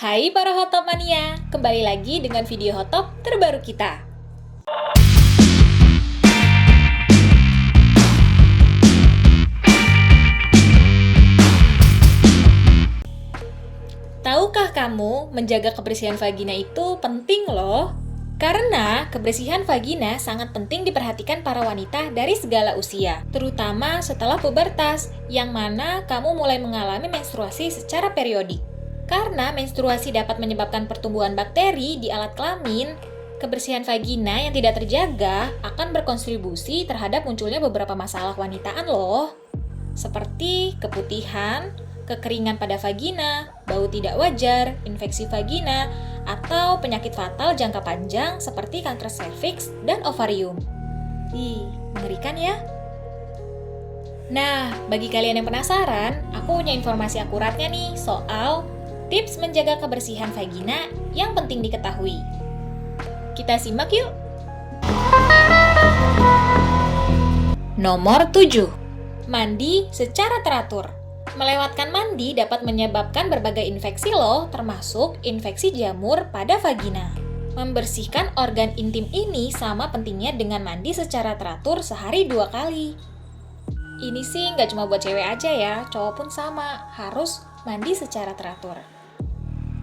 Hai para Hotop Mania, kembali lagi dengan video Hotop terbaru kita. Tahukah kamu, menjaga kebersihan vagina itu penting loh? Karena kebersihan vagina sangat penting diperhatikan para wanita dari segala usia, terutama setelah pubertas, yang mana kamu mulai mengalami menstruasi secara periodik. Karena menstruasi dapat menyebabkan pertumbuhan bakteri di alat kelamin, kebersihan vagina yang tidak terjaga akan berkontribusi terhadap munculnya beberapa masalah wanitaan loh, seperti keputihan, kekeringan pada vagina, bau tidak wajar, infeksi vagina, atau penyakit fatal jangka panjang seperti kanker serviks dan ovarium. Mengerikan ya? Nah, bagi kalian yang penasaran, aku punya informasi akuratnya nih soal tips menjaga kebersihan vagina yang penting diketahui. Kita simak yuk! Nomor 7. Mandi secara teratur. Melewatkan mandi dapat menyebabkan berbagai infeksi loh, termasuk infeksi jamur pada vagina. Membersihkan organ intim ini sama pentingnya dengan mandi secara teratur sehari 2 kali. Ini sih nggak cuma buat cewek aja ya, cowok pun sama, harus mandi secara teratur.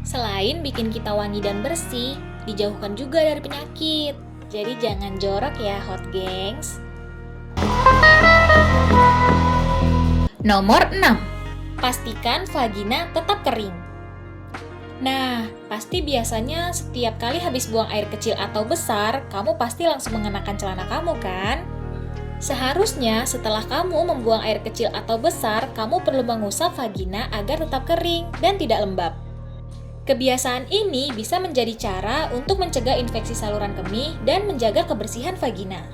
Selain bikin kita wangi dan bersih, dijauhkan juga dari penyakit. Jadi jangan jorok ya, hot gengs. Nomor 6. Pastikan vagina tetap kering. Nah, pasti biasanya setiap kali habis buang air kecil atau besar, kamu pasti langsung mengenakan celana kamu kan? Seharusnya setelah kamu membuang air kecil atau besar, kamu perlu mengusap vagina agar tetap kering dan tidak lembab. Kebiasaan ini bisa menjadi cara untuk mencegah infeksi saluran kemih dan menjaga kebersihan vagina.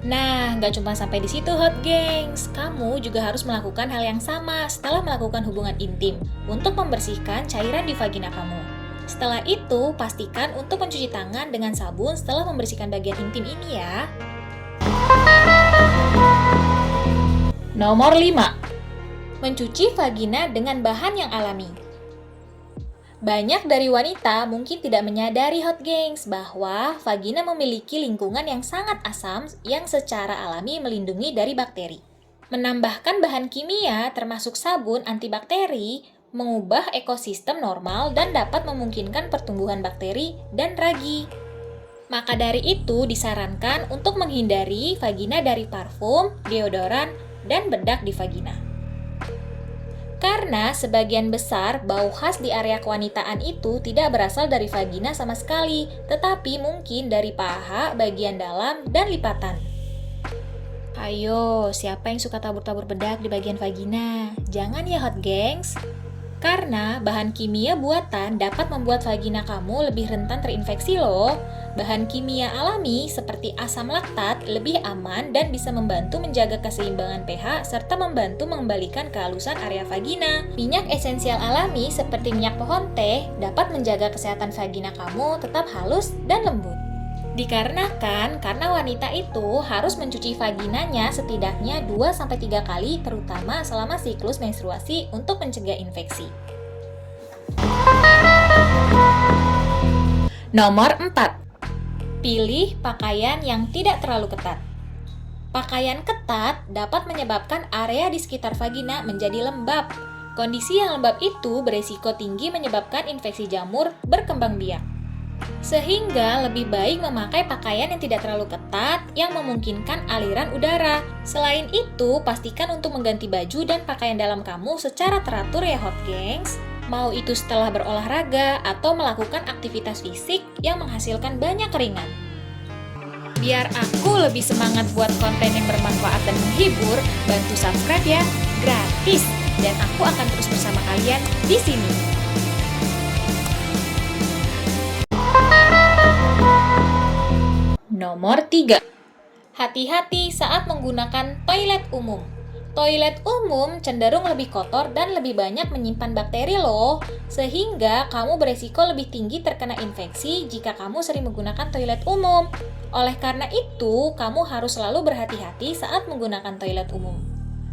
Nah, nggak cuma sampai di situ hot gengs, kamu juga harus melakukan hal yang sama setelah melakukan hubungan intim untuk membersihkan cairan di vagina kamu. Setelah itu, pastikan untuk mencuci tangan dengan sabun setelah membersihkan bagian intim ini ya. Nomor 5. Mencuci vagina dengan bahan yang alami. Banyak dari wanita mungkin tidak menyadari hot gengs bahwa vagina memiliki lingkungan yang sangat asam yang secara alami melindungi dari bakteri. Menambahkan bahan kimia termasuk sabun antibakteri mengubah ekosistem normal dan dapat memungkinkan pertumbuhan bakteri dan ragi. Maka dari itu disarankan untuk menghindari vagina dari parfum, deodoran, dan bedak di vagina. Karena sebagian besar bau khas di area kewanitaan itu tidak berasal dari vagina sama sekali, tetapi mungkin dari paha, bagian dalam, dan lipatan. Ayo, siapa yang suka tabur-tabur bedak di bagian vagina? Jangan ya hot gengs! Karena bahan kimia buatan dapat membuat vagina kamu lebih rentan terinfeksi loh. Bahan kimia alami seperti asam laktat lebih aman dan bisa membantu menjaga keseimbangan pH serta membantu mengembalikan kehalusan area vagina. Minyak esensial alami seperti minyak pohon teh dapat menjaga kesehatan vagina kamu tetap halus dan lembut. Dikarenakan karena wanita itu harus mencuci vaginanya setidaknya 2-3 kali terutama selama siklus menstruasi untuk mencegah infeksi. Nomor 4. Pilih pakaian yang tidak terlalu ketat. Pakaian ketat dapat menyebabkan area di sekitar vagina menjadi lembab. Kondisi yang lembab itu beresiko tinggi menyebabkan infeksi jamur berkembang biak. Sehingga lebih baik memakai pakaian yang tidak terlalu ketat yang memungkinkan aliran udara. Selain itu, pastikan untuk mengganti baju dan pakaian dalam kamu secara teratur ya hot gengs. Mau itu setelah berolahraga atau melakukan aktivitas fisik yang menghasilkan banyak keringat. Biar aku lebih semangat buat konten yang bermanfaat dan menghibur, bantu subscribe ya, gratis. Dan aku akan terus bersama kalian di sini. Nomor 3. Hati-hati saat menggunakan toilet umum. Toilet umum cenderung lebih kotor dan lebih banyak menyimpan bakteri loh, sehingga kamu beresiko lebih tinggi terkena infeksi jika kamu sering menggunakan toilet umum. Oleh karena itu, kamu harus selalu berhati-hati saat menggunakan toilet umum.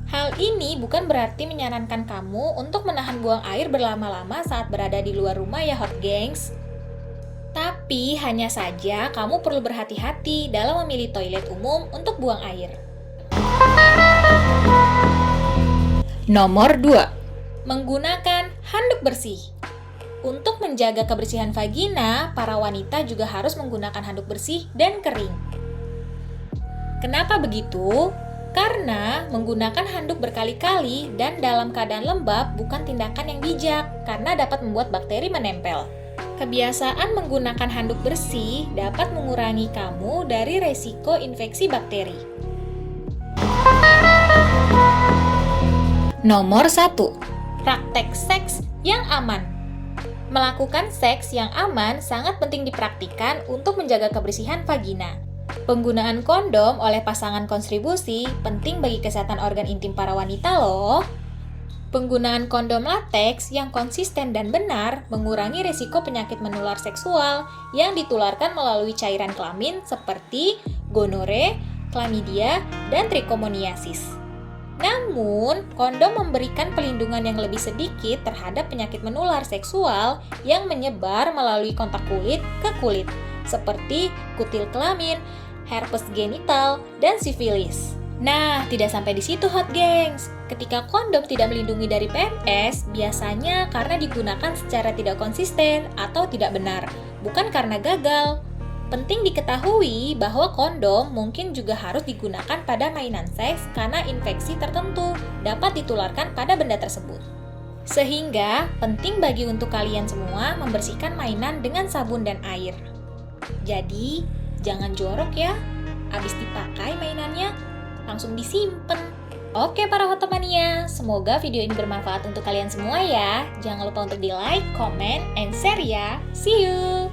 Hal ini bukan berarti menyarankan kamu untuk menahan buang air berlama-lama saat berada di luar rumah ya hot gengs. Tapi hanya saja kamu perlu berhati-hati dalam memilih toilet umum untuk buang air. Nomor 2. Menggunakan handuk bersih. Untuk menjaga kebersihan vagina, para wanita juga harus menggunakan handuk bersih dan kering. Kenapa begitu? Karena menggunakan handuk berkali-kali dan dalam keadaan lembab bukan tindakan yang bijak karena dapat membuat bakteri menempel. Kebiasaan menggunakan handuk bersih dapat mengurangi kamu dari resiko infeksi bakteri. Nomor 1. Praktek seks yang aman. Melakukan seks yang aman sangat penting dipraktikkan untuk menjaga kebersihan vagina. Penggunaan kondom oleh pasangan kontribusi penting bagi kesehatan organ intim para wanita loh. Penggunaan kondom lateks yang konsisten dan benar mengurangi risiko penyakit menular seksual yang ditularkan melalui cairan kelamin seperti gonore, chlamydia, dan trichomoniasis. Namun, kondom memberikan pelindungan yang lebih sedikit terhadap penyakit menular seksual yang menyebar melalui kontak kulit ke kulit, seperti kutil kelamin, herpes genital, dan sifilis. Nah, tidak sampai di situ hot gengs. Ketika kondom tidak melindungi dari PMS, biasanya karena digunakan secara tidak konsisten atau tidak benar, bukan karena gagal. Penting diketahui bahwa kondom mungkin juga harus digunakan pada mainan seks karena infeksi tertentu dapat ditularkan pada benda tersebut. Sehingga, penting bagi untuk kalian semua membersihkan mainan dengan sabun dan air. Jadi, jangan jorok ya, abis dipakai mainannya, langsung disimpan. Oke para Hotomania, semoga video ini bermanfaat untuk kalian semua ya. Jangan lupa untuk di like, comment, and share ya. See you!